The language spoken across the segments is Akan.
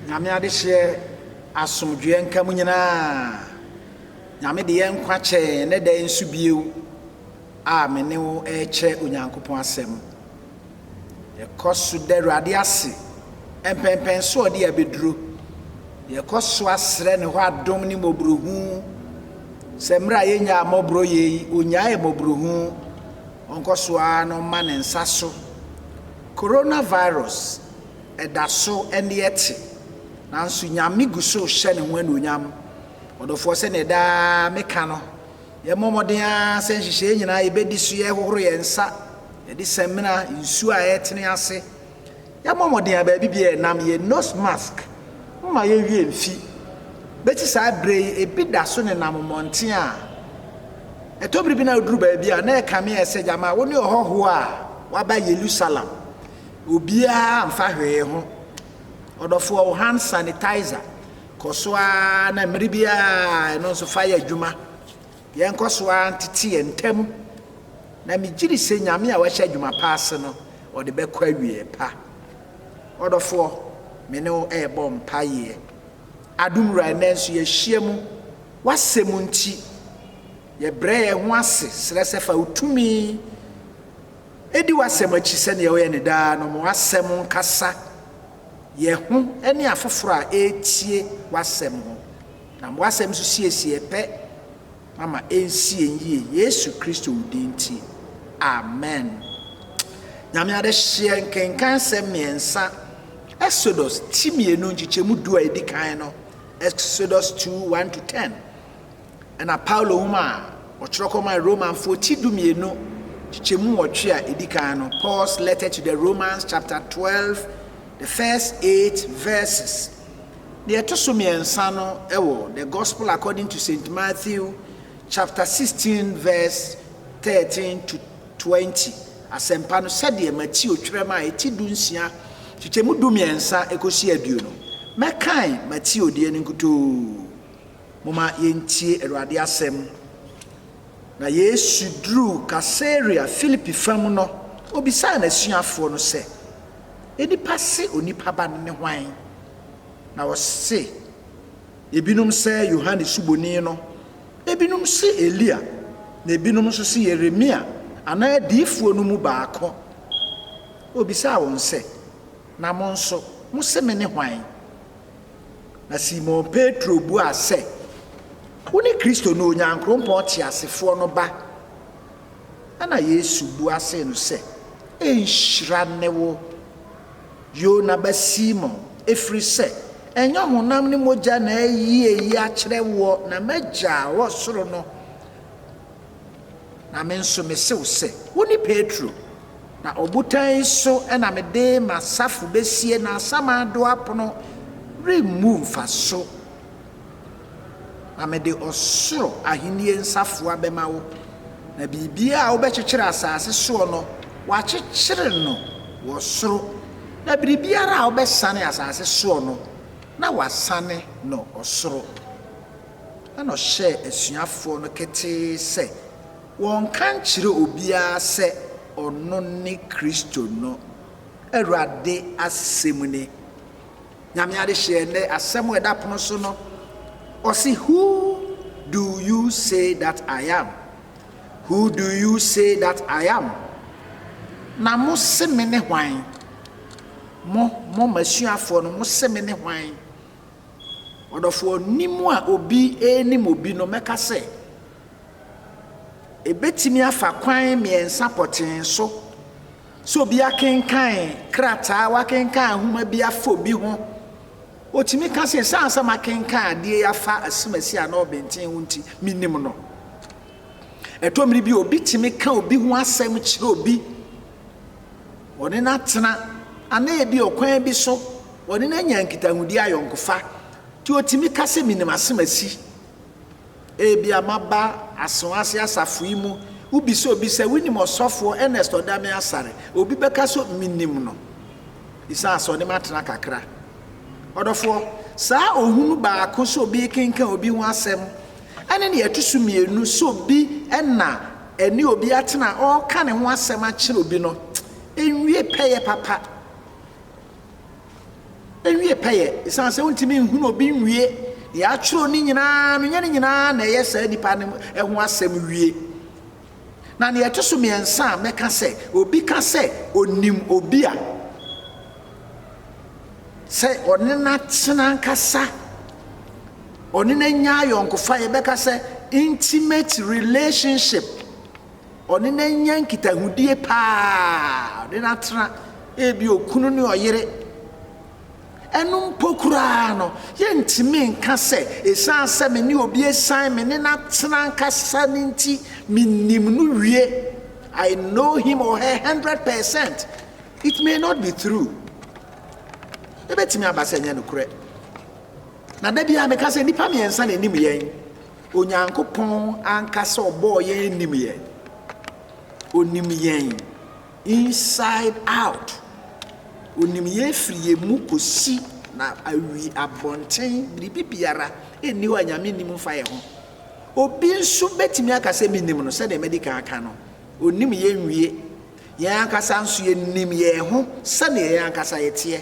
Nyame ade hye asomdwe nka mu nyina. Nyame de yenkwa che ne da nsu bieu a me ne wo eche onyankopon asem. Yekoso de Awurade ase empempen so de abeduro. Yekoso asre ne ho adom ni mobrohu. Semra yenya mobro ye onyae mobrohu. Onkoso a no ma ne nsaso. Coronavirus edaso ene yete. Nanso nyame guso hye ne ho anonyam. Odofo se ne da meka no. Ye momoden a se nhihye nyina ye bedi so ye hohoro ye nsa. Ye di semina nsu a yetene ase. Ye momoden a ba bibie nam ye nose mask. Mma ye wie mfi. Beti sa bre ebi da so ne nam monten a. Etobri bi na oduru ba bia na e kame ese jama woni ohoho a waba Jerusalem. Obia amfa hwe ho. Odofo hand sanitizer. Koswa na mribia no so fire adwuma. Yen koswa ntiti entem. Na migiri se nyame a wahye adwuma paase no, ode bekwa wie pa. Odofo me ne o ebo mpaye. Adumra na nso ye hyiemu wasemu nti ye bre ye ho ase srese fa utumi edi wasem achi se ne ye ne da no mo wasem nkasa ye ho ene afoforo a etie wasem ho na mo wasem so siesie pe mama ensie yie Yesu Kristo udinti amen. Nyame ade hye nkenkan se miensa Exodus timienu nchichemu du a edikan no Exodus 2:1-10 and a Paulo huma ochirokoma Roman 14:2 nchichemu wotwe a edikan no Paul's letter to the Romans chapter 12 the first 8 verses. The etosomiensa no ewo the gospel according to St. Matthew chapter 16 verse 13-20. Asempa no said the Matthew otwerema eti dunsia chichemu dumiensa ekosi aduo no. Mekai Matthew de nkuto. Moma yentie Awurade asem. Na Yesu dru Caesarea Philippi fam no obisa na suafo no se edi pase onipa ba ne hwan. Na wo se ebinom se Yohane suboni no, ebinom se Elia, na ebinom so se Yeremia ana diifo no mu baako. Obisa won se na monso muse me ne hwan. Na Simon Petro bu ase woni Kristo no onyankrompon te asefo no ba. Ana Yesu bu ase no se enhyira ne wo Yona ba Simon efri se enyo honam ne moja na ayi a kire wo na magya wo soro no. Na menso mesew se woni Petro na obutan so na mede masafu besie na samado apono remove faso na mede osoro ahenie nsafo abema wo na bibia a obekekere asase so no wa kekere no wo soro na bibia a obesane asase so no na wasane no osoro na no hye asuafo no kete se won kan kire obia se ono ni Kristo no Awurade asemune. Nyame ade hye ne asem eda pono so no o say who do you say that I am? Who do you say that I am? Na mo se me ne hwan? Mo masuafo no mo se me ne hwan? Odofo nimu a obi enim obi no meka se ebetimi afa kwan miensa poten so bi akenkan krata wakenkan homa bi afo bi ho otimi ka se sansa makenkan ade afa asimasi ana obenten wonti minim no etomri bi obi timi ka obi ho asem kire obi woni na tena ana ebi okwan bi so woni na nyankitahudi ayonkofa ti otimi ka se minim asimasi ebi amaba asonase asafo imu ubi so obi se wini mosofo Ernest Odame asare obi beka so minim no isa aso ne matena kakra odofo saa ohunu ba ko so obi kenkan obi ho asem ane ne yatusu mienu so obi ena eni obi atena o ka ne ho asem a kire obi no enwie peye papa enwie peye isan se wontimi hu no bi nwie ya chiro ni nyina no nya ni nyina na ye sa nipa ne ho asem wie na ne yeto so miensa meka se obi ka se onim obi a se onena tena nkasa onena nya yonkofa ye beka se intimate relationship onena nya nkitahudie pa onena tena ebi okunu ne oyere enum pokura no yentimi nka se esan se me ni obi esan me ne na tena nkasa ninti minim no wie. I know him or her 100%. It may not be true. Ebetimi abase nya no kure na da bia me ka se nipa me ensa na nim yen onyankopon ankasa obo yen nim yen onim yen inside out onim yen friye mu kosi na awi abonten bibiara eni wa nyame nim fa ye ho obi nso betimi akase minim no se de medical aka no onim yen wie yen ankasa nso yen nim yen ho se ne yen ankasa yete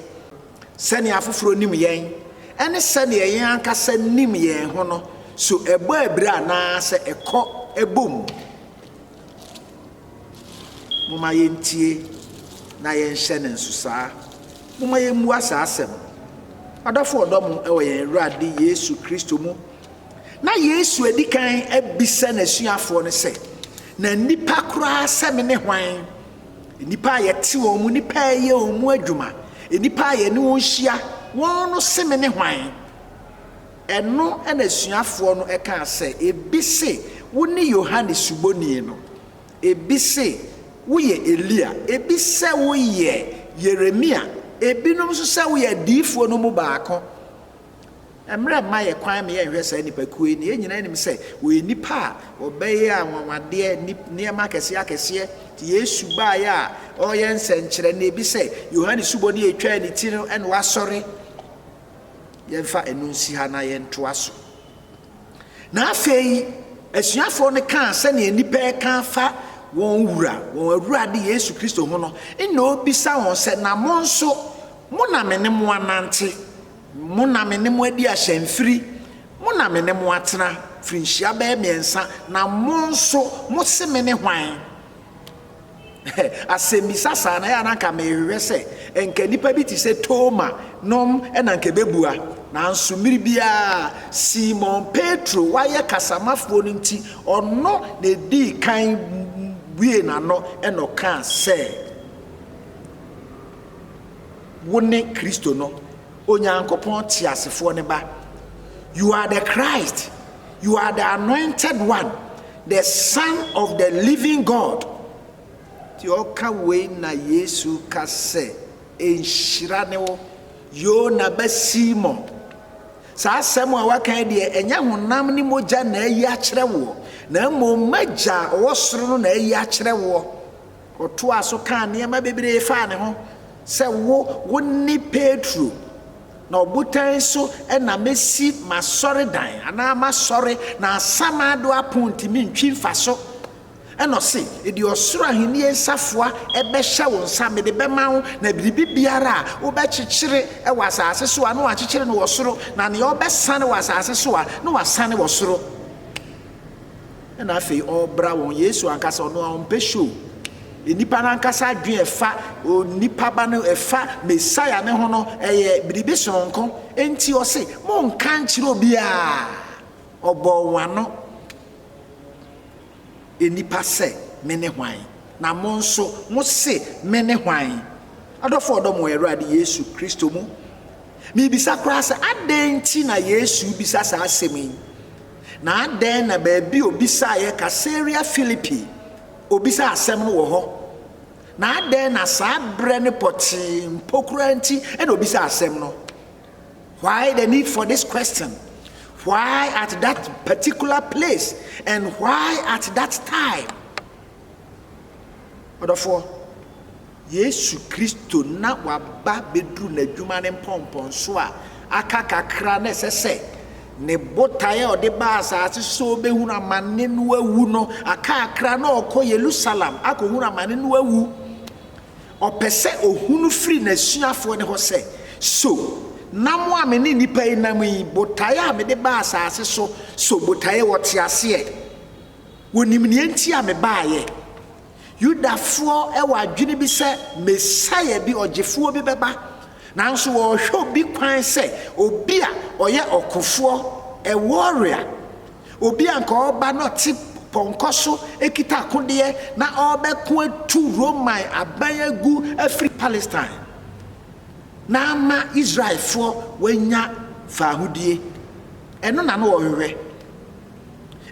sani afoforo nim yen ene sani yen ankasa nim yen ho no so ebo abira na se ekọ ebom moma yentie na yen hye ne nsusa moma yemu asasem adafo odom ewo yen Awurade Yesu Kristo mu na Yesu edikan abisa na suafo ne se na nipa kura se me ne hwan nipa yete wo mu nipa ye wo mu adwuma enipa ye ne won hia won no se me ne hwan eno na suafo no eka se ebi se wo ne Yohane Suboni no ebi se wo ye Elia ebi se wo ye Yeremia ebi no so se wo ye diifo no mu baako emre ma ye kwan me ye hwe se nipa kuwe ni enyina nim se wo nipa obeye anwawade ne ma kese akese ti Yesu ba ya o ye nsenkyere na ebi se Yohane Suboni etwa ni ti no en wasori ye fa enunsi ha na ye nto aso na afei asuafo ne kan se ne nipa kan fa won wura won Awurade Yesu Kristo ho no ina obisa won se na mo nso mo na me ne mo anante mo na me ne mo adi ahyemfiri mo na me ne mo atena frinhia ba miensa na mo nso mo se me ne hwan asembisa sa na ya na ka me hwehwe se enka nipa bi ti se Toma nom ena nka bebua na nso miri bia Simon Petro waye kasamafo no nti ono na di kan wie na no eno kan se woni Kristo no onyankopon ti asefo ne ba. You are the Christ, you are the anointed one, the Son of the living God. Ti oka we na Yesu ka se enhyira ne wo yo na ba Simon sa asem a waka de enya honam ni moja na ayi akere wo na mo magya wosoro no na ayi akere wo oto aso kan ne ma bebre fa ne ho se wo ni Petro na obutan so na mesi masore dan ana masore na samado aponti mi ntwi mfaso eno se edi osoro ahini ensafoa ebe hye wo nsa me de bema wo na biribi biara wo be kyekyere e wasase so anu wa kyekyere no wosoro na ne obesane wasase so a no wasane wosoro na afei obra won Yesu ankasa ono a ompesho enipa na ankasa adwen efa onipa ba no efa Messiah ne ho no eye biribi sonko enti o se mo nka nkyere obi a obo wano enipa se me ne hwan na mo nso mo se me ne hwan adofo odom wo Awurade Yesu Kristo mu mi bisa kra se adenti na Yesu bisa sa asemi na aden na ba bi obisa ye Caesarea Philippi obisa asem no wo ho na aden na sa bre ne poti mpokranti and obisa asem no. Why the need for this question? Why at that particular place and why at that time? Therefore, Yesu Kristo na waba bedru na dwuma ne pompon so a aka kakra na sese ne botaye ode ba asase so behunu amane no awu no aka kakra na okọ Jerusalem akohunu amane no awu opese ohunu free na suafo ne ho se so nam a me ne nipa yi nam yi botae a me de ba asase so botae wote ase wonim ne enti a me baaye Yudafoɔ ɛwɔ adwene bi sɛ Messiah bi ɔgyefoɔ bi bɛba nanso wɔhwɛ bi kwan sɛ obi a ɔyɛ ɔkofoɔ a warrior obi a nka ɔba no te pɔnkɔ so ekita akodeɛ na ɔbɛko atu Roman aban agu afiri Palestine na ama Israelfoɔ wanya fahodie ɛno na no wɔhwehwɛ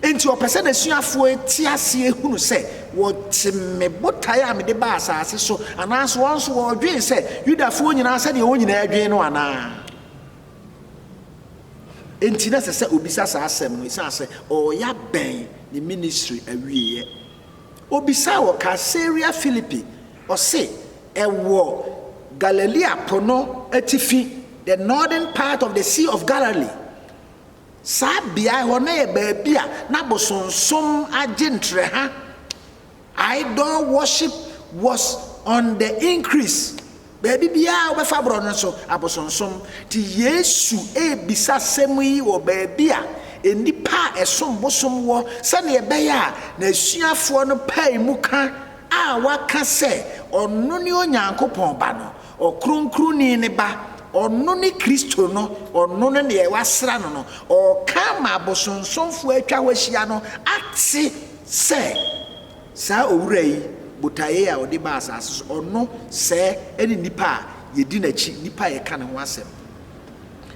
enti ɔpɛsɛ na suafoɔ ti ase ehunu sɛ wɔte me botae a me de ba asase so anaso wɔn so wɔdwen sɛ Yudafoɔ nyinaa sɛ deɛ wɔn nyinaa adwen no anaa enti na sɛ obisa saa asɛm no isa sɛ ɔya bɛn ne ministry awieyɛ obisa wɔ Caesarea Philippi ɔse ɛwɔ Galilea pono atifi the northern part of the Sea of Galilee saa bia hɔ na yɛ baabi a na bosonsom agye ntreha idol worship was on the increase baabi bia obefa bro no so abosonsom ti Yesu ebisa sɛm yi wɔ baabi a enipa ɛsom bosom wɔ sɛ ne ɛbɛyɛ a na asuafoɔ no pai mu ka a waka sɛ ɔno ne Onyankopɔn ba no ɔkronkroni ne ba ɔno ne Kristo no ɔno ne ne wasra no no ɔka ma abosonsomfo atwa hɔhyia no ate sɛ saa owura yi botae a ɔde ba asase so ɔno sɛ ɛne nipa a yɛdi n'akyi nipa a yɛka ne ho asɛm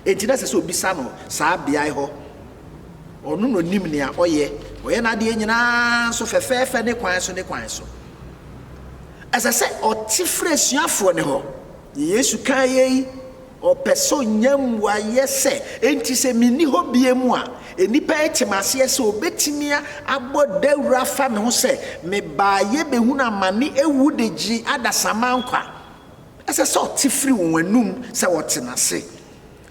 enti na sɛ obisa no saa beae hɔ ɔno no nim nea ɔyɛ n'adeɛ nyinaa so fɛfɛɛfɛ ne kwan so ɛsɛ sɛ ɔte frɛ suafoɔ ne hɔ Yesu kan yɛ ɔpɛso nyam wayɛ sɛ enti sɛ minni hɔ bie mu a enipa etimase sɛ obetimi abɔ dawura fa me ho sɛ me baaye behu na mane ewu de gi adasama nkwa ɛsɛ sɛ ɔte firi wɔn anum sɛ wɔte nase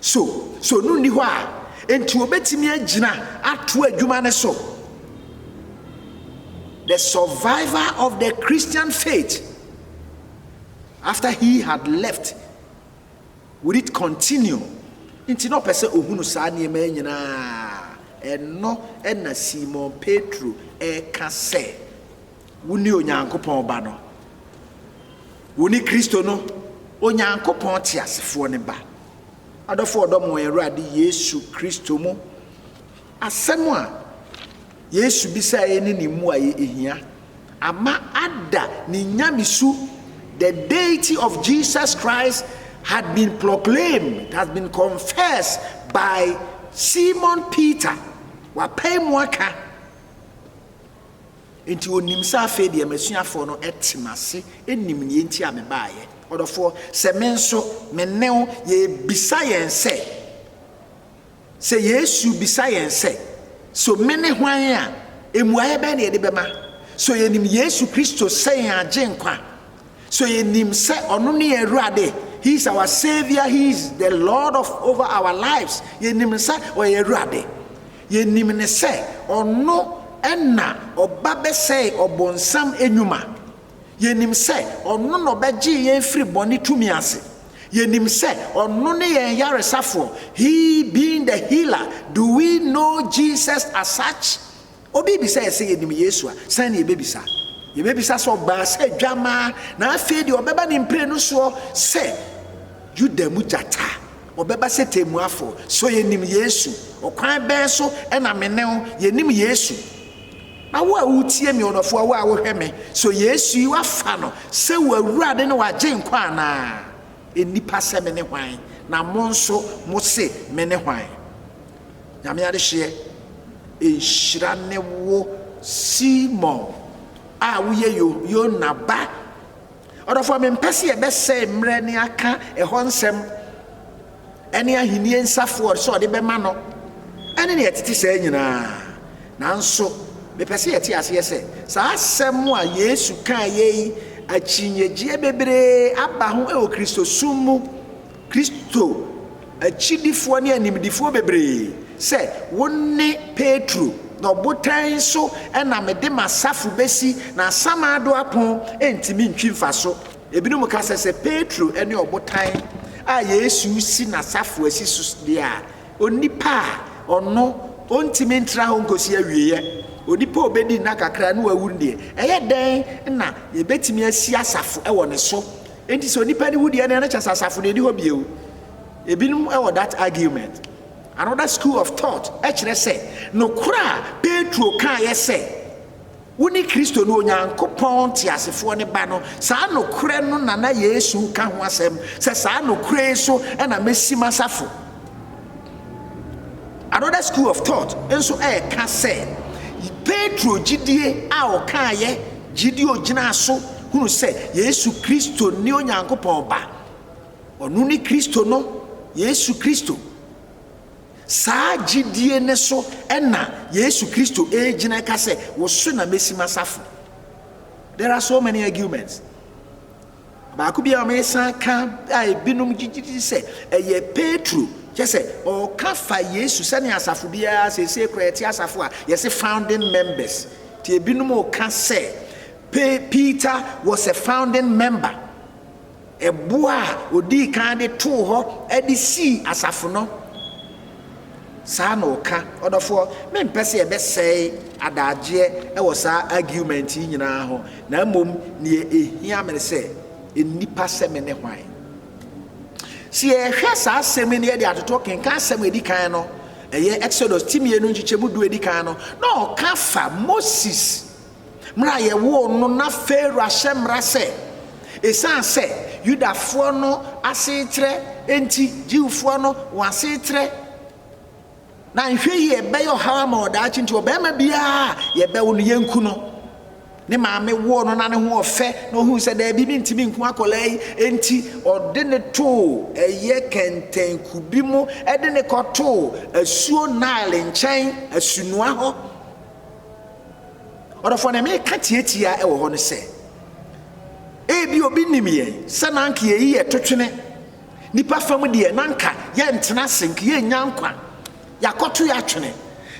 so no ni hɔ a enti obetimi agyina ato adwuma ne so the survivor of the Christian faith after he had left would it continue nti no pese ohunu saa niema nyinaa ɛno ɛna Simon Petro ɛka sɛ wuni Onyankopɔn ba no wuni Kristo no Onyankopɔn te asefoɔ ne ba adɔfo ɔdɔm wɔ Awurade Yesu Kristo mu asɛm a Yesu bisa ɛne ne mu a ehia ama ada ne nyamesu the deity of Jesus Christ had been proclaimed, has been confessed by Simon Peter. Wapay mwaka. Enti onim sa afe de masuafo no etimase enim ne enti a me baaye. Odofo se me nso me new ye bisa yen se Yesu bisa yen se so me ne hwan a emuaye be ne de bema so yenim Yesu Kristo se yen agye nkwa so yenim se ono ne Awurade. He is our Savior. He is the Lord of over our lives. Yenim sa oyerade. Yenim ne se ono enna obabe se obonsam enyuma. Yenim se ono no beji yen free boni tumi ase. Yenim se ono ne yen yaresafo. He being the healer. Do we know Jesus as such? Obi bi say yenim Yesu a san ye bebisa. Ye bebisa so ba se dwama na afi de obeba ne mpre no so se Juda mu jata obeba se temuafo so yenim Yesu okwan ben so na menew yenim Yesu na wo a utie mi onofo wo a wo hwe me so Yesu yi wafa no se wo Awurade ne wagye nkwa na enipa se me ne hwan na mo nso mo se me ne hwan nyame ade hye enhyira ne wo Simon a wo ye yo na ba odofo me mpese e be se mre ne aka ehon nsem ene ahini nsafo so de be ma no ene ne yetiti se nyina nanso me pese yeti ase se sa asem a Yesu kan ye achinyegye bebre aba ho e o Kristo sumu Kristo achidifo ne animdifo bebre se wonne Petro no botan so na mede masafu besi na samado apon entimi ntwimfa so ebinum ka se Petro ene obotan a Yesu si na safo asi so dia onipa ono ontimi ntra ho nkosi awieye onipa obedi na kakra na wawu ndie eye den na yebetimi asi asafo e wo ne so enti so onipa ne wudie na cha asafo ne di ho bieu ebinum e wo that argument. Another school of thought e kire se no kura Petro kan ye se woni Kristo no Onyankopɔn ti asefo ne ba no saa no kure no na Yesu ka ho asɛm se saa no kure so e na mesi masafo. Another school of thought enso e ka se Petro gidie a o kan ye gidie ogina so hunu se Yesu Kristo ni Onyankopɔn ba onu ni Kristo no Yesu Kristo saa gidie ne so ena Yesu Kristo gina ka se wo so na mesi masafo. There are so many arguments. Ba ku bia me san ka ai binum gidie se eye Petro Jesse o kafa Yesu sani asafo bia se kreti asafo a yes founding members ti ebinum o ka say Peter was a founding member eboa odi kan de to ho edi si asafo no sa na o ka odofo me mpese e be say adaje e wo sa argument nyina ho na mom ne ehia me say enipa se me ne hwan si ehwe sa asem ne ye de atoto kenka asem edi kan no eye Exodus timie no nchichemu du edi kan no na o ka fa Moses mra ye wo no na Pharaoh ahyemra se esan se Yudafo no asetre enti Jiwfo no wasetre na nhwe ye be yo hawa ma oda chi nti obema bia ye be wo no yenku no ne maame wo no na ne ho ofe no hu se da bi ntimi nku akolai enti ode ne to eye kenten kubi mu ede ne koto asuo Nile nchen asunua ho odofo na me ka tietia e wo ho ne se ebi obi nimye se nanka ye yi etotwene nipa fam de nanka ye ntena senk ye nyankwa yakoto ya twene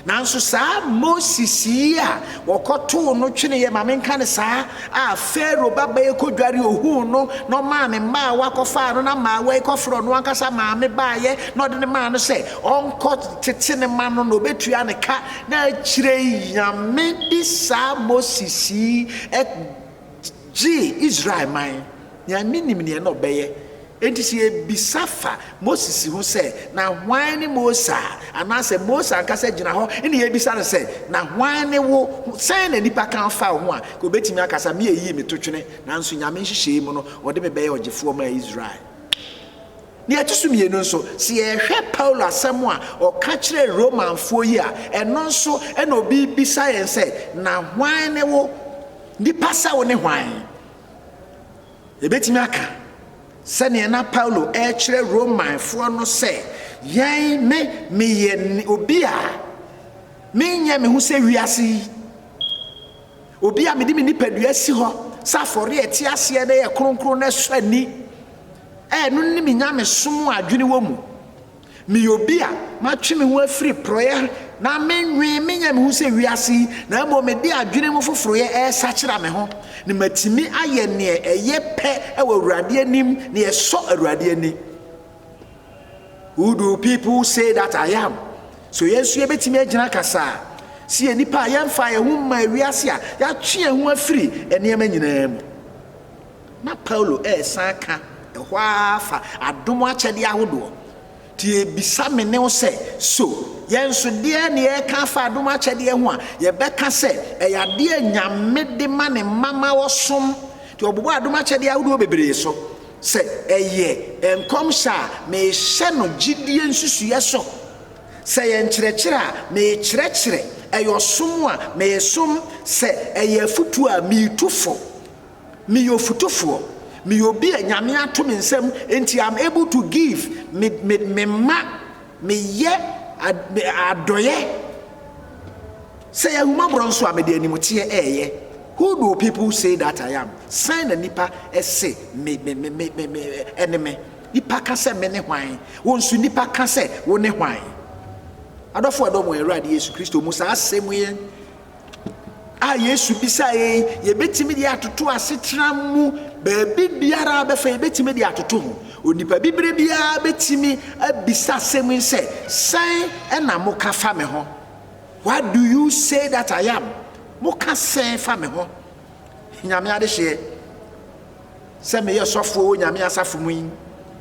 nanso saa Moses ya wokoto no twene ye mamenka ne saa a Pharaoh baba ye kodware ohu no no maame ma wakofa no na ma wa ikofro no ankasa maame baaye no de ne ma no se onko tete ne ma no no betua ne ka na kire yame di saa Moses e Israel man ya minim ne no beye enti se bisafa Moses hu se na hwan ne Mosa anase Mosa ankasa gina ho ene ye bisa ne se na hwan ne wo sen na nipa kan fa ho a ko betimi akasa me yi me totwene nanso nyame hihye mu no ode me beye ogefo ma Israel ni atusu mienu nso se ye hwe Paulo asem a o ka kire Roman fo yi a eno nso ena obi bisa yen se na hwan ne wo nipa sa wo ne hwan e betimi aka sane na Paulo kire Roman fo no se yan me ye obi a me nya me hu se wiase obi a me di me nipadua si ho safore eti ase na ye kronkron na swani no ni me nya me som adwene wo mu me obi a ma twe me ho afiri proye na menwe me nya me hu se wiase na mo me di adwene mu foforo ye sa kira me ho ne matimi aye ne eye pe e wa Awurade anim ne ye so Awurade ani. Who do people say that I am? So yesu ye betimi agina kasa si enipa ye mfa ye hu ma wiase a ya twe hu afiri enema nyina mu na Paulo saka e hwa fa adom akyede ahodo ti ebisa me ne wo se so yenso de ne ye ka fa adom akyede ho a ye beka se e yade anyame de ma ne mama wosom ti obobo adom akyede ahodo bebre so se eye enkom sha me hye no gidie nsusuye so se ye nkyerɛkyerɛ me kyerɛkyerɛ eyo som a me som se eye futu a me tufo me yo futufo me obi anyame ato me nsam enti am able to give me ma me ye adoye se ye huma bronso a me de animtie eye. Who do people say that I am? Sign a nipa say me enemy. Nipa ka se me ne hwan. Won su nipa ka se wo ne hwan. Adofo adomo Awurade Yesu Kristo musa asem ye. Yesu bisa ye betimi de atoto asetram mu baabi biara befa ye betimi de atoto ho. onipa bibire bia betimi abisa semi say san na moka fa me ho. What do you say that I am? Moka san fa me ho. Nyame ade hye se me yosofo nyame asafo mu.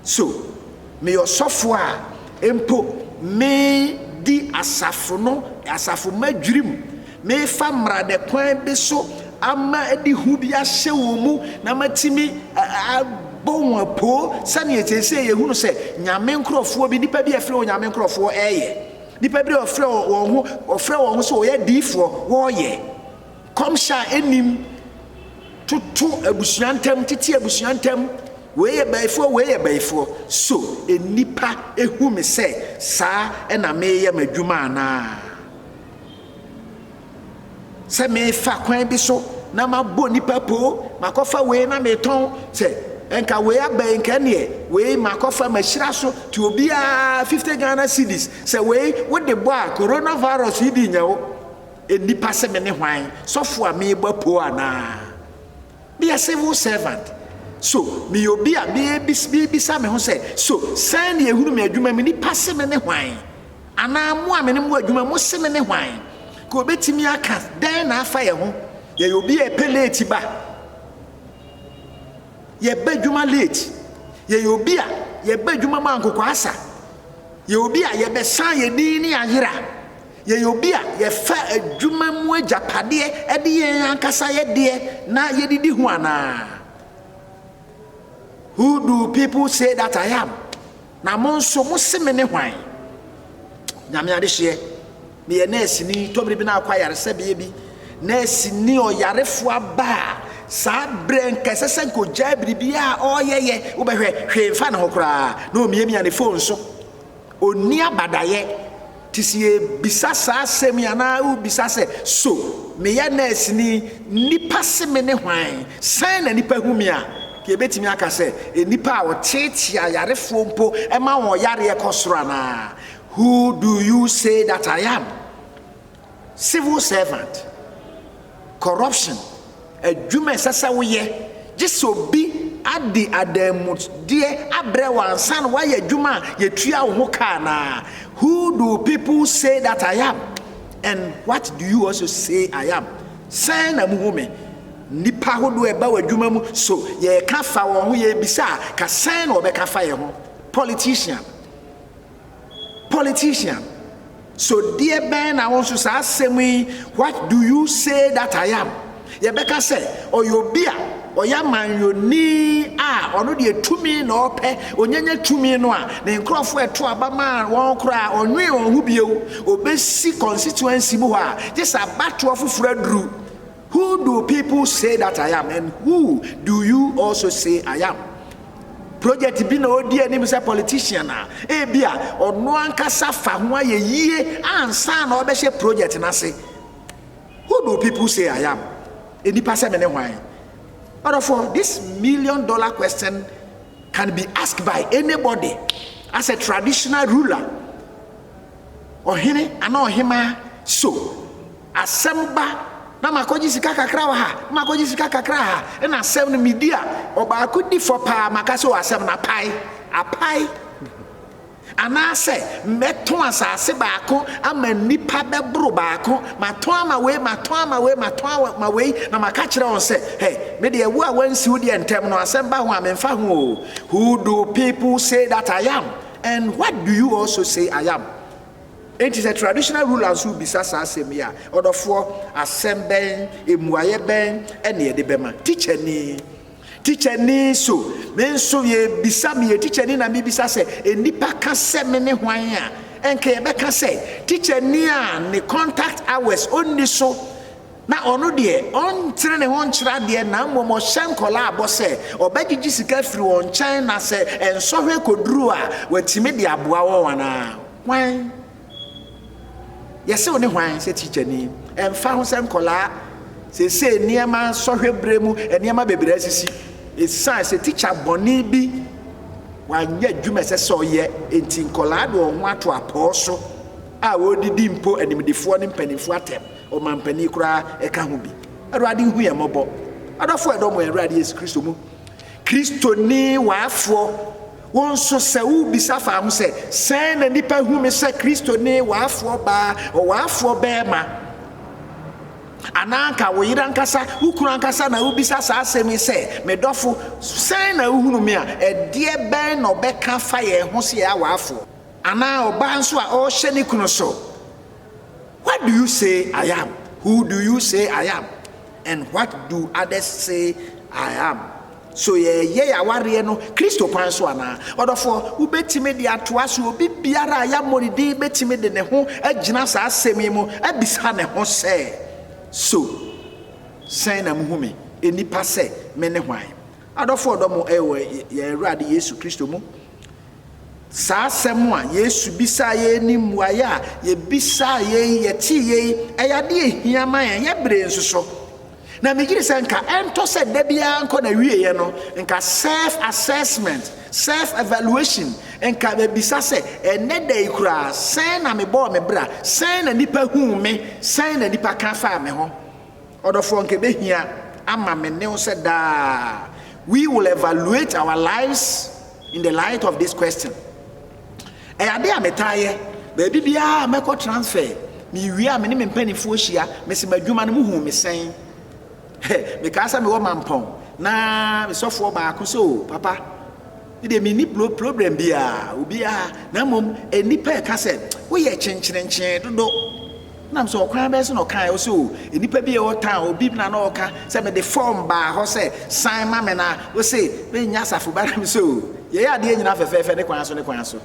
So me yosofo a empo me di asafo no asafo madwirim me fa mra de kwan bi so ama edi hu bi ahye wo mu na matimi bon apo sane etese ye hunu se nyame nkrofo bi nipa bi afre o nyame nkrofo eye nipa bi ofre wo ho so ye difo wo ye komsha enim tutu abusuantem titi abusuantem we ye baifo so enipa ehu me se sa na me ye madwuma na se me fa kwan bi so na mabo nipa po makofa we na me ton se enka we aban ka ne we makofa mashira so ti obi a 50 Ghana cedis se we de bo a coronavirus idi nyawo enipa se me ne hwan sofo a me ba po ana be a civil servant. So me obi a be bisa me ho say so san ne ehunu me adwuma me nipa se me ne hwan ana mo a me ne mo adwuma mo se me ne hwan ko betimi aka dan na afa ye ho ye obi e peleti ba ye badwuma late ye obi a ye badwuma ma nkoko asa ye obi a ye be san ye din ni ayira ye obi a ye fa adwuma mu ajapade e de ye ankasa ye de na ye didi ho ana. Who do people say that I am? Na monso mo se me ne hwan nyame ade hye me ye nurse ni tobri bi na akwayare se be bi nurse ni oyarefo aba sa brain kesese ko jabri bia oyeye wo behwe hwemfa ne hokra na o miemia ne phone so oni abadaye tisie bisa sa asem ya na u bisa se so me ye nurse ni nipa se me ne hwan san na nipa humia ke betimi aka se enipa a wo tete ayarefo mpo e ma won yare ekosoro na. Who do you say that I am? Civil servant, corruption, adwuma sasa wo ye jisobi adi ademut die abre wansan wa ye adwuma ye tua wo ho ka na. Who do people say that I am? And what do you also say I am? Say na mu me nipa hodo e ba wadwuma mu so ye ka fa wo ho ye bisa ka san no be ka fa ye ho. Politician so dear ben I want to say what do you say that I am? Ye be ka say oyobia oyaman yo ni ono de tumi na ope onyanya tumi no a ne nkrofo eto abama won kra onwe on hu bieu obesi constituency mu ha just abato ofufura duru. Who do people say that I am? And who do you also say I am? Project bi na odi ani be say politician na e bia ono ankasa fa ho aye yie ansa na obehye project na se. Who do people say I am? Eni pase me ne hwan. Therefore this $1 million question can be asked by anybody as a traditional ruler or hene ana ohima so asamba na makoji sika kakra wa ha makoji sika kakra ha na asem no media oba akudi for pa makaso asem na pai apai ana se meto asase baako ama nipa bebro baako mato ama we na maka kire on se hey me de ewu a wansi wo de entem no asem ba ho amemfa ho. Who do people say that I am? And what do you also say I am? It is a traditional rule as who bisa sa asem ya odofo asem ben emuaye ben ene de bema teacher ni so men so ye bisa me teacher ni na me bisa se enipa ka se me ne hwan a enke ye be ka se teacher ni a ne contact hours onni so na ono de on tre ne hon kira de na momo shankola abose obagigi sika firi won chan na se ensohwe koduru a watime de aboa wo wana hwan. Yes, only one say teacher ni and found some collar say near man sohwe bremu and near my baby resisi. It's science a teacher boni bi one yet you must so ye in collar or want to apostle. I would dimpo and the phone penny for them or man penny cry a cahubi. A riding who am mobile. I don't for a dome where radius Christo ni wafo won so se wo bisa fa ho se sen na nipa hu me se Kristo ne waafo ba o waafo be ma ananka wo yira nkasa ukuru nkasa na wo bisa sa asemi se me dofo sen na uhunu me a de ben no be ka fa ye ho se ya waafo ana oba nso a o hye ni kunu so. What do you say I am? Who do you say I am? And what do others say I am? So ye aware no Kristo kwan so ana odofo wo betime de atoa so obi biara ya moridi betime de ne ho agina sa asemi mu abisa ne ho se so sen na muhumi enipa se me ne hwan adofo odomo ewe ye Awurade Yesu Kristo mu sa asem a Yesu bisa ye ni muaya ye bisa ye ti ye eyade ehia man ye bre nsoso na megire se nka ento se da bia nko na wie ye no nka self assessment self evaluation nka be bisa se ene da ikura sen na me bo me bra sen na nipa hu me sen na nipa kan fa me ho odofo nke behia ama me ne se da we will evaluate our lives in the light of this question. Ade ametaye baby bia meko transfer mi wi a me ne me mpanifo hia me se madwuma no mu hu me sen me ka sa me wo mampon na me sofo ba ko so papa ide me ni problem bia obi a na mom enipa ka se wo ye chencherenchen dodo na so okwan be so no kan o so enipa bia o tan obi na na o ka se me de form ba ho se sign ma me na o se me nya safo ba me so ye ade nyina fefefe ne kwan so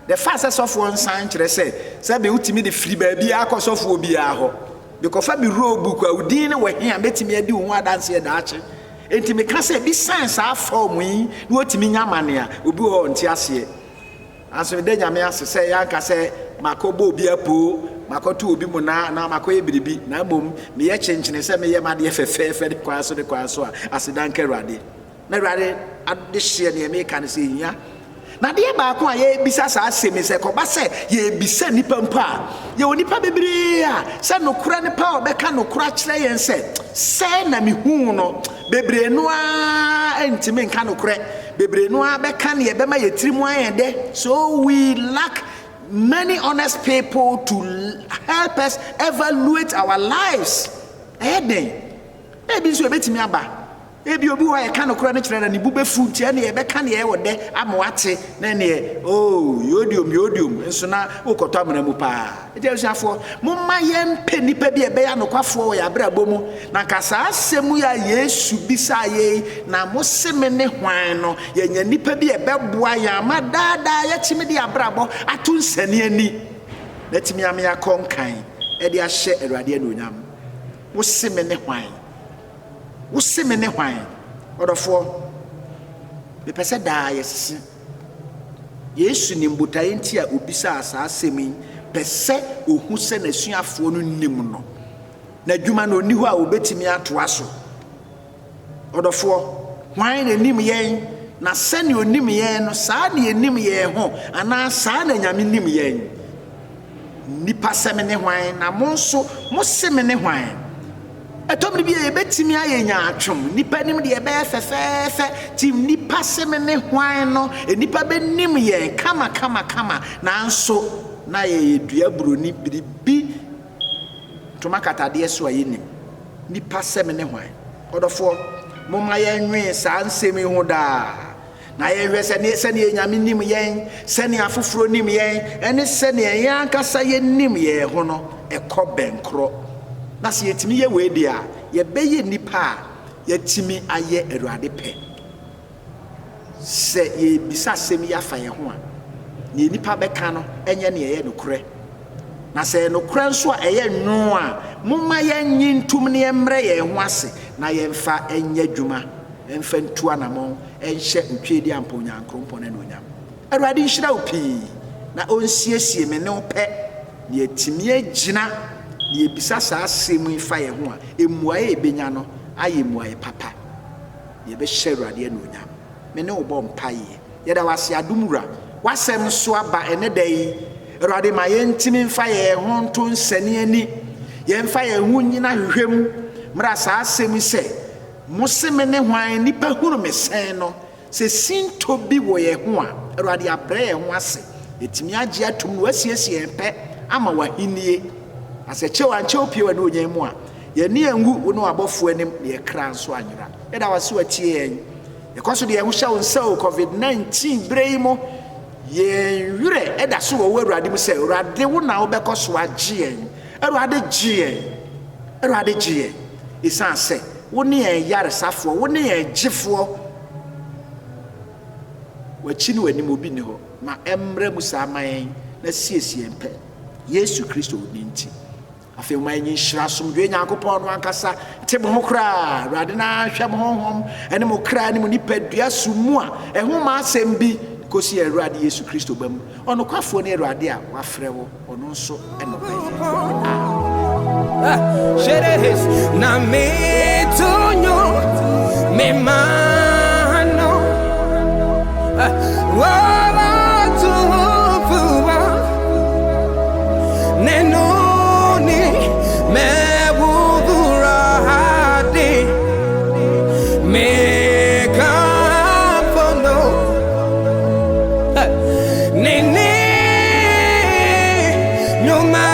the fastest of one sign kire say be utimi de free ba bia akosofo obi a ho because fa be robe kwa udin ne we hia betimi adi wo adanse da ache enti me ka say bi science a form yi na otimi nya mane a obi ho nti ase aso de nyame ase say ya ka say makobo obi apo makoto obi mu na makoye biribi na mom me ye chenchene say me ye made fefefe de kwa so a asedan ka Awurade na Awurade ade hye ne me ka ne say hia na de ba ko a ye bisa sa asemi se ko ba se ye bisa nipa mpa ye onipa bebre a se nokura nipa obeka nokura kire yen se na mi hu no bebre no a entime nka nokure bebre no a beka ne ye bema ye tirimu ayende. So we lack many honest people to help us evaluate our lives. Ebi so ebetimi aba ebi obi wa ye ka no kura ne kire na ne bube fu tie ne ye be ka ne ye wode amwate na ne yodium enso na ukoto amana mu pa e je afo momma ye mpe nipa bi e be ya nokwafo wo ya brabo mu na kasa asemu ya Yesu bisa ye na moseme ne hwan no ye nya nipa bi e be boa ya ma dada ya timi de abrabo atu nsane ani na timi ame ya konkan e de ahye Awurade anonyam moseme ne hwan useme ne hwan odofo be pese da yesisi Yesu ni mbutaye nti a obisa asa asemi pese ohu se na suafo no nim no na dwuma no ni ho a obetimi atoa so odofo hwan na nim yen na se ne onim yen no saa na enim yen ho ana saa na nyame nim yen nipa seme ne hwan na monso moseme ne hwan etomri bi e betimi ayenya atwom nipa nim de e be fefefe tim nipa seme ne hwan no nipa benim ye kama na nso na ye dua broni biribi tomakatade so ayenim nipa seme ne hwan odofo momma ye nwe sa nsemi ho da na ye hwe se ne nyame nim yen se ne afoforo nim yen ene se ne yen ankasa ye nim ye ho no ekobenkro na se yetimi ye we dia ye beye nipa yetimi aye Awurade pe se ye bisa semi ya fa ye ho a ne nipa beka no enye ne ye nokure na se nokure nso a eye nwo a momma ye nyintum ne emre ye ho ase na ye mfa enye dwuma emfa ntu anamon enhye ntwedi ampo nyankrompo na nonyam Awurade nhira opi na onsiesie me ne ope ne yetimi agina ye bisa sa asemu fa ye ho a emuaye ebenya no aye muaye papa ye be hye Awurade anonyam me ne obo mpaye ye da wase adumura wasem so aba ene dai Awurade ma ye ntimi mfa ye ho nto nsani ani ye mfa ye ho nyina hwehwem mra sa asemu se moseme ne hwan nipa hunu me sen no se sinto bi wo ye ho a Awurade abrɛ yɛn ho ase ɛtumi agye atom no wasiesie yɛn pɛ ama wahenie asɛkyɛ wankyɛw pie wɔ ne onyan mu a yɛne angu wo ne wabɔfoɔ anim na yɛkra nso anyera yɛda wase watie yɛn yɛkɔ so de yɛn ho hyɛ wo nsa o covid-19 berɛ yi mu yɛn werɛ ɛda so wɔ wo Awurade mu sɛ Awurade wo na wobɛkɔ so agye yɛn Awurade gye yɛn Awurade gye yɛn ɛsiane sɛ wo ne yɛn yaresafoɔ wo ne yɛn gyefoɔ wakyi ne w'anim obi ne hɔ ma ɛmmerɛ mu saa ma yɛn na siesie yɛn pɛ Yesu Kristo ne nti afei ma yɛn nhyira asomdwoe Nyankopɔn no ankasa te mo ho koraa Awurade na hwɛ mo honhom ɛne mo kra ne mo nipadua so mu a ɛho ma asɛm bi kosi Awurade Yesu Kristo ba mu ɔnokwafoɔ ne Awurade a wafrɛ wo ɔno nso ɛnɔpɛ na me tunyo me mano wa tu fuwa nenoni me wudurade me kafono nene nyoma